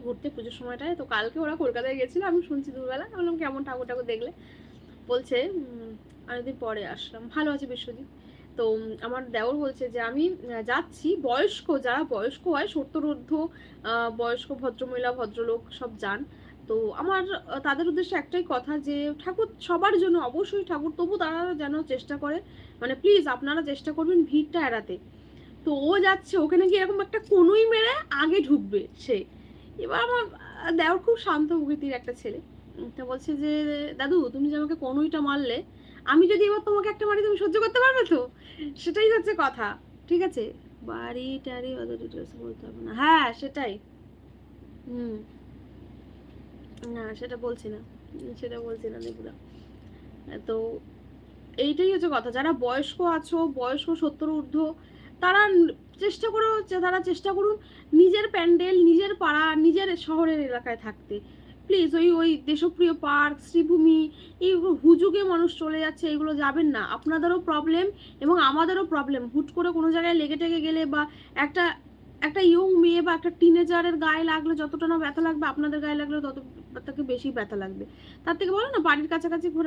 ঘুরতে পুজোর সময়টায়। তো কালকে ওরা কলকাতায় গেছিলো, আমি শুনছি দুপুরবেলা। আমি বললাম কেমন ঠাকুর ঠাকুর দেখলে? বলছে অনেকদিন পরে আসলাম, ভালো আছে বিশ্বজিৎ। তো আমার দেওর বলছে যে আমি যাচ্ছি, বয়স্ক যারা বয়স্ক হয় 70 ঊর্ধ্ব বয়স্ক ভদ্রমহিলা ভদ্রলোক সব যান। তো আমার তাদের উদ্দেশ্যে একটাই কথা যে ঠাকুর সবার জন্য অবশ্যই ঠাকুর, তবু তারা যেন চেষ্টা করে, মানে প্লিজ আপনারা চেষ্টা করবেন ভিড়টা এড়াতে। তো ও যাচ্ছে, ওখানে গিয়ে এরকম একটা কনুই মেরে আগে ঢুকবে সে। এবার আমার দেওর খুব শান্ত প্রকৃতির একটা ছেলে। তা বলছে যে দাদু তুমি যে আমাকে কনুইটা মারলে, আমি যদি এবার তোমাকে একটা মারি তুমি সহ্য করতে পারবে তো? সেটাই হচ্ছে কথা, ঠিক আছে? বাড়ি টাড়ি অত ডিটেলস বলতে হবে না। হ্যাঁ সেটাই। হুম। না সেটা বলছি না, সেটা বলছি না দেবুদা। তো এইটাই হচ্ছে কথা, যারা বয়স্ক আছো, বয়স্ক 70 ঊর্ধ্ব, তারা চেষ্টা করো, তারা চেষ্টা করুন নিজের প্যান্ডেল, নিজের পাড়া, নিজের শহরের এলাকায় থাকতে। প্লিজ ওই ওই দেশপ্রিয় পার্ক, শ্রীভূমি, এই হুজুগে মানুষ চলে যাচ্ছে, এগুলো যাবেন না। আপনাদেরও প্রবলেম এবং আমাদেরও প্রবলেম। হুট করে কোনো জায়গায় লেগে টেগে গেলে বা একটা একটা ইয়ং মেয়ে বা একটা টিনেজারের গায়ে লাগলে যতটা না ব্যথা লাগবে, আপনাদের গায়ে লাগলে তত তাকে বেশি ব্যথা লাগবে। তার থেকে বলো না বাড়ির কাছাকাছি ঘোরা।